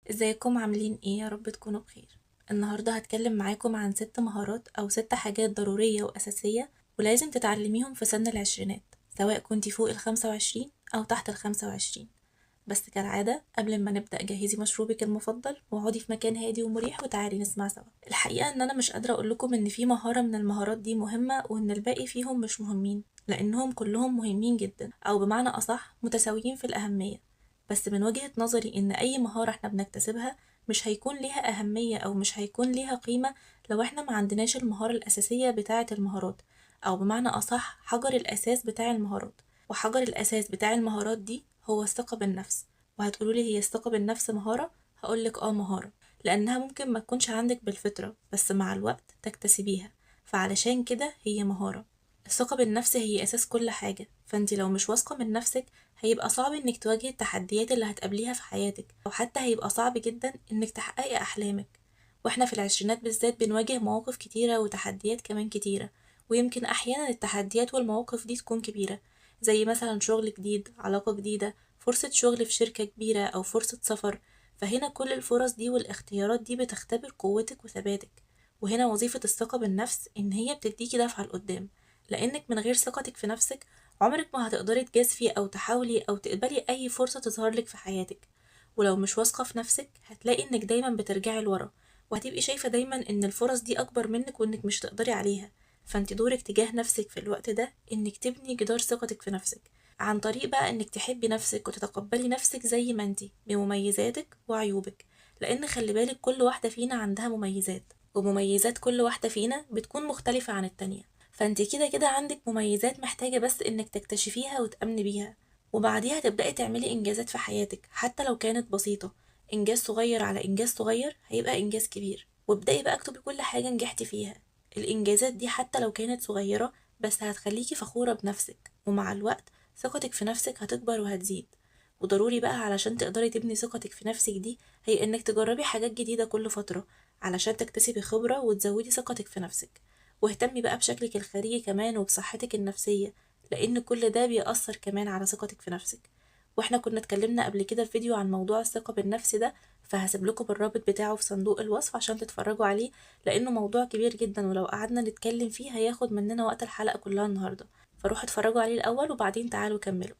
ازيكم عاملين ايه؟ يا رب تكونوا بخير. النهاردة هتكلم معاكم عن 6 مهارات او 6 حاجات ضرورية واساسية ولازم تتعلميهم في سن العشرينات، سواء كنتي فوق ال25 او تحت ال25. بس كالعادة قبل ما نبدأ جهزي مشروبك المفضل واقعدي في مكان هادي ومريح وتعالي نسمع سوا. الحقيقة ان انا مش قادرة اقولكم ان في مهارة من المهارات دي مهمة وان الباقي فيهم مش مهمين، لانهم كلهم مهمين جدا، او بمعنى اصح متساويين في الاهمية. بس من وجهة نظري ان اي مهارة احنا بنكتسبها مش هيكون ليها اهمية او مش هيكون ليها قيمة لو احنا ما عندناش المهارة الاساسية بتاعة المهارات، او بمعنى اصح حجر الاساس بتاع المهارات. وحجر الاساس بتاع المهارات دي هو الثقة بالنفس. وهتقولولي هي الثقة بالنفس مهارة؟ هقولك مهارة، لأنها ممكن ما تكونش عندك بالفطرة بس مع الوقت تكتسبيها، فعلشان كده هي مهارة. الثقة بالنفس هي أساس كل حاجة، فانتي لو مش واثقة من نفسك هيبقى صعب انك تواجهي التحديات اللي هتقابليها في حياتك، أو حتى هيبقى صعب جدا انك تحققي أحلامك. واحنا في العشرينات بالذات بنواجه مواقف كتيرة وتحديات كمان كتيرة، ويمكن أحيانا التحديات والمواقف دي تكون كبيرة، زي مثلا شغل جديد، علاقة جديدة، فرصة شغل في شركة كبيرة أو فرصة سفر. فهنا كل الفرص دي والاختيارات دي بتختبر قوتك وثباتك. وهنا وظيفة الثقة بالنفس إن هي بتديكي دفعة لقدام، لأنك من غير ثقتك في نفسك عمرك ما هتقدري تجازفي أو تحاولي أو تقبلي أي فرصة تظهرلك في حياتك. ولو مش واثقة في نفسك هتلاقي إنك دايما بترجعي لورا، وهتبقي شايفة دايما إن الفرص دي أكبر منك وإنك مش تقدري عليها. فانت دورك تجاه نفسك في الوقت ده إنك تبني جدار ثقتك في نفسك، عن طريق بقى إنك تحبي نفسك وتتقبلي نفسك زي ما انتي بمميزاتك وعيوبك. لأن خلي بالك كل واحدة فينا عندها مميزات، ومميزات كل واحدة فينا بتكون مختلفة عن التانية. فانت كده كده عندك مميزات محتاجة بس إنك تكتشفيها وتأمني بيها، وبعديها تبدأي تعملي إنجازات في حياتك حتى لو كانت بسيطة. إنجاز صغير على إنجاز صغير هيبقى إنجاز كبير، وابدأي بقى اكتبي كل حاجة نجحتي فيها. الإنجازات دي حتى لو كانت صغيرة بس هتخليكي فخورة بنفسك، ومع الوقت ثقتك في نفسك هتكبر وهتزيد. وضروري بقى علشان تقدري تبني ثقتك في نفسك دي هي انك تجربي حاجات جديدة كل فترة علشان تكتسبي خبرة وتزودي ثقتك في نفسك. واهتمي بقى بشكلك الخارجي كمان وبصحتك النفسية، لان كل ده بيأثر كمان على ثقتك في نفسك. واحنا كنا اتكلمنا قبل كده في فيديو عن موضوع الثقة بالنفس ده، فهسيب لكم الرابط بتاعه في صندوق الوصف عشان تتفرجوا عليه، لانه موضوع كبير جدا ولو قعدنا نتكلم فيه هياخد مننا وقت الحلقة كلها النهاردة. فروحوا اتفرجوا عليه الأول وبعدين تعالوا كملوا.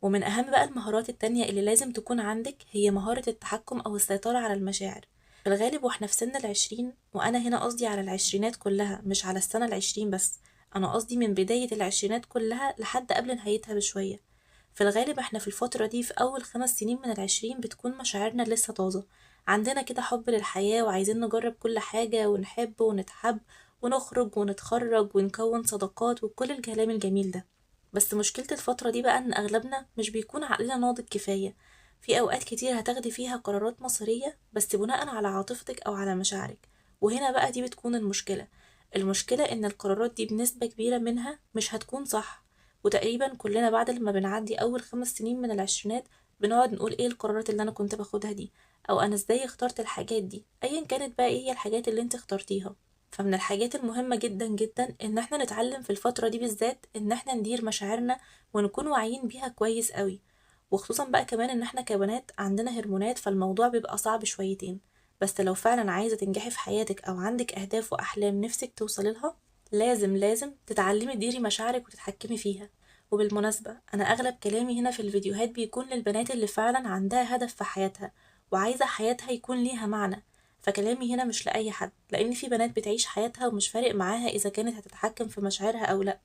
ومن أهم بقى المهارات التانية اللي لازم تكون عندك هي مهارة التحكم أو السيطرة على المشاعر. في الغالب واحنا في سن العشرين، وأنا هنا قصدي على العشرينات كلها مش على السنة العشرين بس، أنا قصدي من بداية العشرينات كلها لحد قبل نهايتها بشوية. في الغالب احنا في الفترة دي في أول 5 سنين من العشرين بتكون مشاعرنا لسه طازة، عندنا كده حب للحياة وعايزين نجرب كل حاجة ونحب ونتحب ونخرج ونتخرج ونكون صداقات وكل الكلام الجميل ده. بس مشكلة الفترة دي بقى إن أغلبنا مش بيكون عقلنا ناضج كفاية. في أوقات كتير هتاخدي فيها قرارات مصيرية بس بناء على عاطفتك أو على مشاعرك، وهنا بقى دي بتكون المشكلة. المشكلة إن القرارات دي بنسبة كبيرة منها مش هتكون صح. وتقريبا كلنا بعد لما بنعدي أول 5 سنين من العشرينات بنقعد نقول ايه القرارات اللي أنا كنت باخدها دي، أو أنا ازاي اخترت الحاجات دي، أيا كانت بقى ايه هي الحاجات اللي انت اخترتيها. فمن الحاجات المهمة جدا جدا ان احنا نتعلم في الفترة دي بالذات ان احنا ندير مشاعرنا ونكون واعيين بيها كويس قوي. وخصوصا بقى كمان ان احنا كبنات عندنا هرمونات فالموضوع بيبقى صعب شويتين. بس لو فعلا عايزة تنجحي في حياتك او عندك اهداف واحلام نفسك توصلي لها لازم تتعلمي تديري مشاعرك وتتحكمي فيها. وبالمناسبة أنا أغلب كلامي هنا في الفيديوهات بيكون للبنات اللي فعلا عندها هدف في حياتها وعايزة حياتها يكون ليها معنى. فكلامي هنا مش لأي حد، لأن في بنات بتعيش حياتها ومش فارق معاها إذا كانت هتتحكم في مشاعرها أو لأ،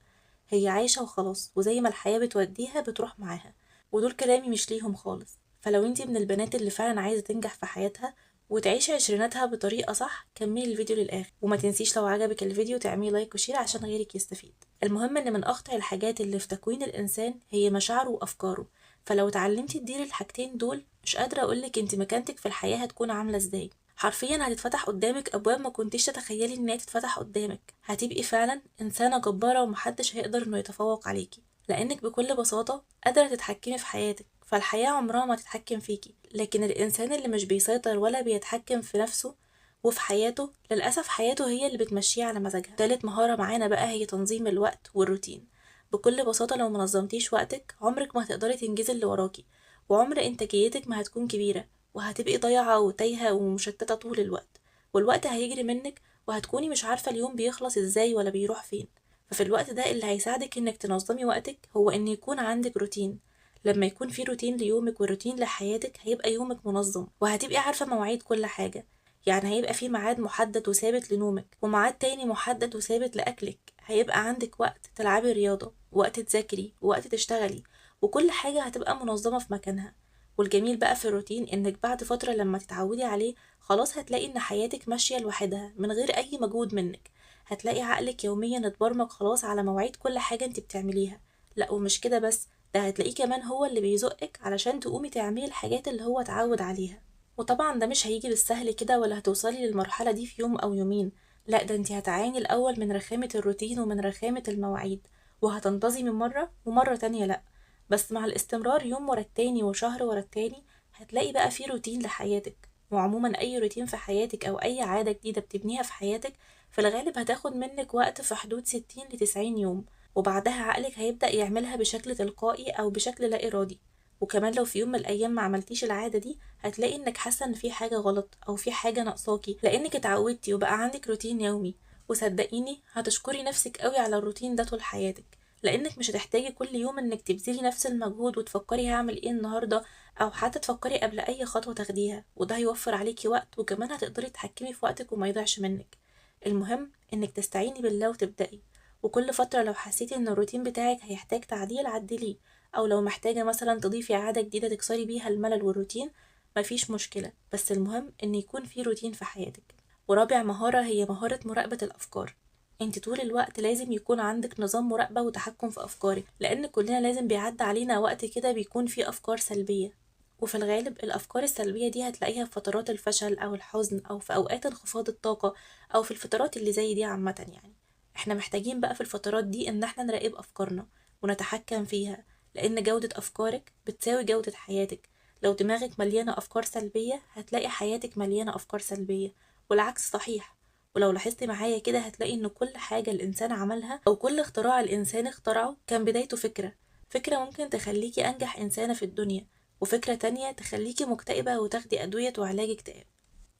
هي عايشة وخلاص وزي ما الحياة بتوديها بتروح معاها. ودول كلامي مش ليهم خالص. فلو انتي من البنات اللي فعلا عايزة تنجح في حياتها وتعيش عشريناتها بطريقة صح كملي الفيديو للآخر، وما تنسيش لو عجبك الفيديو تعملي لايك وشير عشان غيرك يستفيد. المهم ان من أخطر الحاجات اللي في تكوين الإنسان هي مشاعره وأفكاره. فلو اتعلمتي تديري الحاجتين دول مش قادرة أقولك انت مكانتك في الحياة هتكون عاملة ازاي. حرفيا هتتفتح قدامك أبواب ما كنتيش تتخيلي ان هي تتفتح قدامك، هتبقي فعلا إنسانة جبارة ومحدش هيقدر انه يتفوق عليكي، لأنك بكل بساطة قادرة تتحكمي في حياتك. فالحياة عمرها ما تتحكم فيكي، لكن الإنسان اللي مش بيسيطر ولا بيتحكم في نفسه وفي حياته للأسف حياته هي اللي بتمشيه على مزاجها. تالت مهارة معانا بقى هي تنظيم الوقت والروتين. بكل بساطة لو منظمتيش وقتك عمرك ما هتقدري تنجزي اللي وراكي، وعمر إنتاجيتك ما هتكون كبيرة، وهتبقي ضايعة وتايهة ومشتتة طول الوقت، والوقت هيجري منك وهتكوني مش عارفة اليوم بيخلص ازاي ولا بيروح فين. ففي الوقت ده اللي هيساعدك انك تنظمي وقتك هو ان يكون عندك روتين. لما يكون في روتين ليومك وروتين لحياتك هيبقى يومك منظم وهتبقي عارفة مواعيد كل حاجة. يعني هيبقى في ميعاد محدد وثابت لنومك وميعاد تاني محدد وثابت لأكلك، هيبقى عندك وقت تلعبي رياضة، وقت تذاكري، وقت تشتغلي، وكل حاجة هتبقى منظمة في مكانها. والجميل بقى في الروتين انك بعد فترة لما تتعودي عليه خلاص هتلاقي ان حياتك ماشية لوحدها من غير اي مجهود منك. هتلاقي عقلك يوميا اتبرمج خلاص على مواعيد كل حاجة انت بتعمليها. لا ومش كده بس، ده هتلاقيه كمان هو اللي بيزقك علشان تقومي تعملي الحاجات اللي هو اتعود عليها. وطبعا ده مش هيجي بالسهل كده ولا هتوصلي للمرحلة دي في يوم أو يومين، لا ده انتي هتعاني الأول من رخامة الروتين ومن رخامة المواعيد، وهتنتظمي مرة ومرة تانية لا. بس مع الاستمرار يوم ورا التاني وشهر ورا التاني هتلاقي بقى في روتين لحياتك. وعموما أي روتين في حياتك أو أي عادة جديدة بتبنيها في حياتك في الغالب هتاخد منك وقت في حدود 60 ل90 يوم، وبعدها عقلك هيبدأ يعملها بشكل تلقائي أو بشكل لا إرادي. وكمان لو في يوم من الأيام ما عملتيش العادة دي هتلاقي انك حاسة ان في حاجة غلط او في حاجة ناقصاكي لانك اتعودتي وبقى عندك روتين يومي. وصدقيني هتشكري نفسك قوي على الروتين ده طول حياتك، لانك مش هتحتاجي كل يوم انك تبذلي نفس المجهود وتفكري هعمل ايه النهاردة، او حتى تفكري قبل اي خطوة تاخديها، وده هيوفر عليكي وقت وكمان هتقدري تتحكمي في وقتك وما يضيعش منك. المهم انك تستعيني بالله وتبدأي، وكل فترة لو حسيتي ان الروتين بتاعك هيحتاج تعديل عدليه، او لو محتاجة مثلا تضيفي عادة جديدة تكسري بيها الملل والروتين مفيش مشكلة، بس المهم ان يكون في روتين في حياتك. ورابع مهارة هي مهارة مراقبة الافكار. انت طول الوقت لازم يكون عندك نظام مراقبة وتحكم في افكارك، لان كلنا لازم بيعدي علينا وقت كده بيكون فيه افكار سلبية. وفي الغالب الافكار السلبية دي هتلاقيها في فترات الفشل او الحزن او في اوقات انخفاض الطاقة او في الفترات اللي زي دي عامة يعني. احنا محتاجين بقى في الفترات دي ان احنا نراقب افكارنا ونتحكم فيها، لان جودة افكارك بتساوي جودة حياتك. لو دماغك مليانة افكار سلبية هتلاقي حياتك مليانة افكار سلبية، والعكس صحيح. ولو لاحظتي معايا كده هتلاقي ان كل حاجة الانسان عملها او كل اختراع الانسان اخترعه كان بدايته فكرة. فكرة ممكن تخليكي انجح انسانة في الدنيا، وفكرة تانية تخليكي مكتئبة وتاخدي ادوية وعلاج اكتئاب.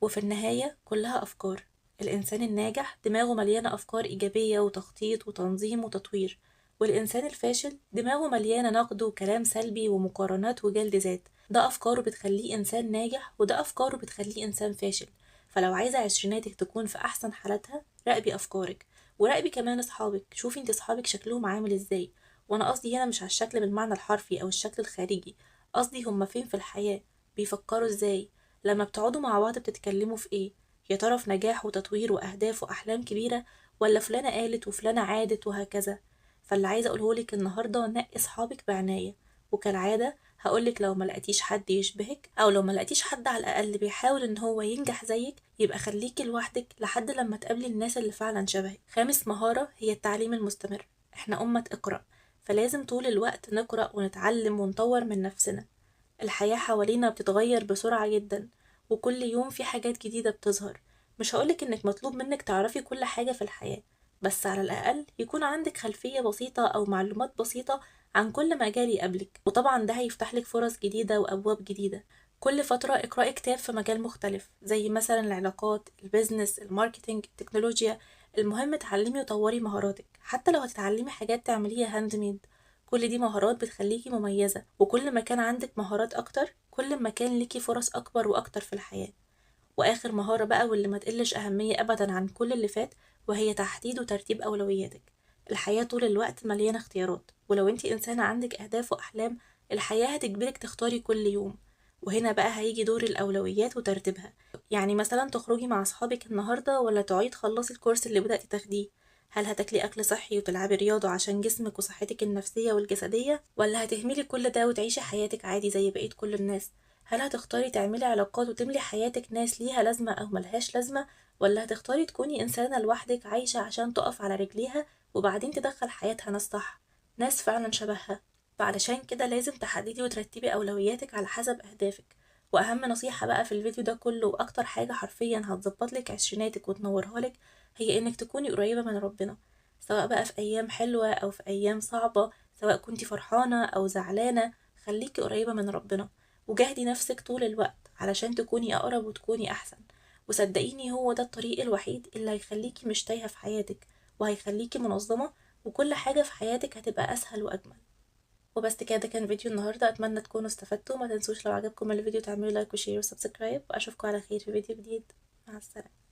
وفي النهاية كلها افكار. الانسان الناجح دماغه مليانة افكار ايجابية وتخطيط وتنظيم وتطوير، والإنسان الفاشل دماغه مليانة نقد وكلام سلبي ومقارنات وجلد ذات. ده أفكاره بتخليه إنسان ناجح وده أفكاره بتخليه إنسان فاشل. فلو عايزة عشريناتك تكون في أحسن حالاتها راقبي أفكارك، وراقبي كمان أصحابك، شوفي انت أصحابك شكلهم عامل ازاي. وأنا قصدي هنا مش على الشكل بالمعنى الحرفي أو الشكل الخارجي، قصدي هما فين في الحياة، بيفكروا ازاي، لما بتقعدوا مع بعض بتتكلموا في ايه، يا ترى في نجاح وتطوير وأهداف وأحلام كبيرة، ولا فلانة قالت وفلانة عادت وهكذا. فاللي عايزة أقولهولك النهاردة نقي صحابك بعناية. وكالعادة هقولك لو ما لقيتيش حد يشبهك أو لو ما لقيتيش حد على الأقل بيحاول إن هو ينجح زيك يبقى خليكي لوحدك لحد لما تقابلي الناس اللي فعلا شبهك. خامس مهارة هي التعليم المستمر. احنا أمة اقرأ، فلازم طول الوقت نقرأ ونتعلم ونطور من نفسنا. الحياة حوالينا بتتغير بسرعة جدا، وكل يوم في حاجات جديدة بتظهر. مش هقولك إنك مطلوب منك تعرفي كل حاجة في الحياة، بس على الأقل يكون عندك خلفية بسيطة أو معلومات بسيطة عن كل مجال يقابلك، وطبعا ده هيفتحلك فرص جديدة وأبواب جديدة. كل فترة اقرأي كتاب في مجال مختلف زي مثلا العلاقات، البيزنس، الماركتينج، التكنولوجيا. المهم تعلمي وطوري مهاراتك، حتى لو هتتعلمي حاجات تعمليها هاند ميد. كل دي مهارات بتخليكي مميزة، وكل ما كان عندك مهارات أكتر كل ما كان ليكي فرص أكبر وأكتر في الحياة. وآخر مهارة بقى واللي ما تقلش أهمية أبدا عن كل اللي فات وهي تحديد وترتيب أولوياتك. الحياة طول الوقت مليانة اختيارات، ولو انتي إنسانة عندك أهداف وأحلام الحياة هتجبرك تختاري كل يوم. وهنا بقى هيجي دور الأولويات وترتيبها. يعني مثلا تخرجي مع أصحابك النهاردة ولا تقعدي تخلصي الكورس اللي بدأتي تاخديه؟ هل هتاكلي أكل صحي وتلعبي رياضة عشان جسمك وصحتك النفسية والجسدية، ولا هتهملي كل ده وتعيشي حياتك عادي زي بقية كل الناس؟ هل هتختاري تعملي علاقات وتملي حياتك ناس ليها لازمة أو ملهاش لازمة، ولا هتختاري تكوني إنسانة لوحدك عايشة عشان تقف على رجليها وبعدين تدخل حياتها ناس صح، ناس فعلا شبهها؟ فعلشان كده لازم تحددي وترتبي أولوياتك على حسب أهدافك. وأهم نصيحة بقى في الفيديو ده كله وأكتر حاجة حرفيا هتظبطلك عشريناتك وتنورها لك هي إنك تكوني قريبة من ربنا، سواء بقى في أيام حلوة أو في أيام صعبة، سواء كنتي فرحانة أو زعلانة. خليكي قريبة من ربنا وجاهدي نفسك طول الوقت، علشان تكوني أقرب وتكوني أحسن. وصدقيني هو ده الطريق الوحيد اللي هيخليكي مش تايهة في حياتك، وهيخليكي منظمة، وكل حاجة في حياتك هتبقى أسهل وأجمل. وبس كده، ده كان فيديو النهاردة، أتمنى تكونوا استفدتوا. ما تنسوش لو عجبكم الفيديو تعملوا لايك وشير وسبسكرايب، وأشوفكم على خير في فيديو جديد. مع السلامة.